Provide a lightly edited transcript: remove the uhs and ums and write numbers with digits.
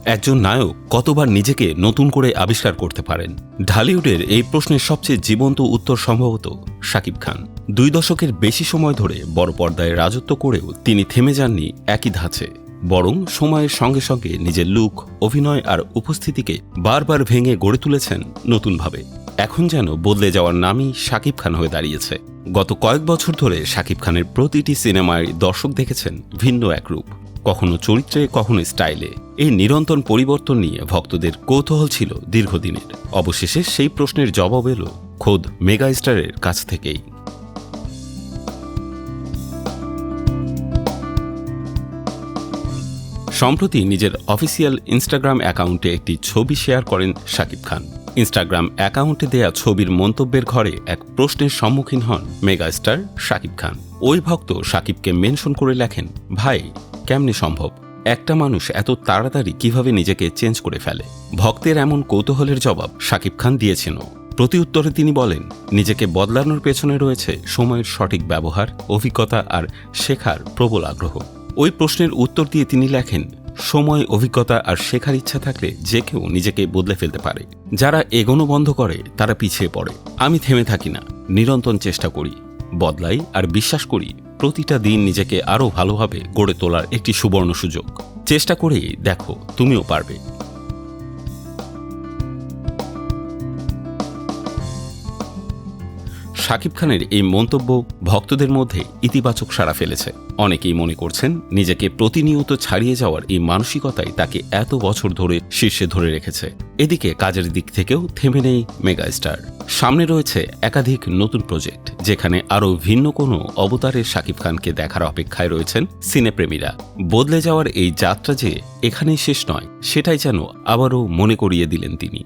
একজন নায়ক কতবার নিজেকে নতুন করে আবিষ্কার করতে পারেন? ঢালিউডের এই প্রশ্নের সবচেয়ে জীবন্ত উত্তর সম্ভবত শাকিব খান। 2 দশকের বেশি সময় ধরে বড় পর্দায় রাজত্ব করেও তিনি থেমে যাননি একই ধাঁচে, বরং সময়ের সঙ্গে সঙ্গে নিজের লুক, অভিনয় আর উপস্থিতিকে বারবার ভেঙে গড়ে তুলেছেন নতুনভাবে। এখন যেন বদলে যাওয়ার নামই শাকিব খান হয়ে দাঁড়িয়েছে। গত কয়েক বছর ধরে শাকিব খানের প্রতিটি সিনেমায় দর্শক দেখেছেন ভিন্ন এক রূপ, কখনো চরিত্রে, কখনো স্টাইলে। এই নিরন্তর পরিবর্তন নিয়ে ভক্তদের কৌতূহল ছিল দীর্ঘদিনের। অবশেষে সেই প্রশ্নের জবাব এলো খোদ মেগা স্টারের কাছ থেকেই। সম্প্রতি নিজের অফিসিয়াল ইনস্টাগ্রাম অ্যাকাউন্টে একটি ছবি শেয়ার করেন শাকিব খান। ইনস্টাগ্রাম অ্যাকাউন্টে দেয়া ছবির মন্তব্যের ঘরে এক প্রশ্নের সম্মুখীন হন মেগাস্টার শাকিব খান। ওই ভক্ত শাকিবকে মেনশন করে লেখেন, ভাই, কেমনে সম্ভব? একটা মানুষ এত তাড়াতাড়ি কিভাবে নিজেকে চেঞ্জ করে ফেলে? ভক্তের এমন কৌতূহলের জবাব শাকিব খান দিয়েছেন। প্রতি উত্তরে তিনি বলেন, নিজেকে বদলানোর পেছনে রয়েছে সময়ের সঠিক ব্যবহার, অভিজ্ঞতা আর শেখার প্রবল আগ্রহ। ওই প্রশ্নের উত্তর দিয়ে তিনি লেখেন, সময়, অভিজ্ঞতা আর শেখার ইচ্ছা থাকলে যে কেউ নিজেকে বদলে ফেলতে পারে। যারা এগোনো বন্ধ করে তারা পিছিয়ে পড়ে। আমি থেমে থাকি না, নিরন্তর চেষ্টা করি, বদলাই আর বিশ্বাস করি প্রতিটা দিন নিজেকে আরও ভালোভাবে গড়ে তোলার একটি সুবর্ণ সুযোগ। চেষ্টা করেই দেখো, তুমিও পারবে। শাকিব খানের এই মন্তব্য ভক্তদের মধ্যে ইতিবাচক সাড়া ফেলেছে। অনেকেই মনে করছেন, নিজেকে প্রতিনিয়ত ছাড়িয়ে যাওয়ার এই মানসিকতাই তাকে এত বছর ধরে শীর্ষে ধরে রেখেছে। এদিকে কাজের দিক থেকেও থেমে নেই মেগাস্টার। সামনে রয়েছে একাধিক নতুন প্রজেক্ট, যেখানে আরও ভিন্ন কোনো অবতারের শাকিব খানকে দেখার অপেক্ষায় রয়েছেন সিনেপ্রেমীরা। বদলে যাওয়ার এই যাত্রা যে এখানেই শেষ নয়, সেটাই যেন আবারও মনে করিয়ে দিলেন তিনি।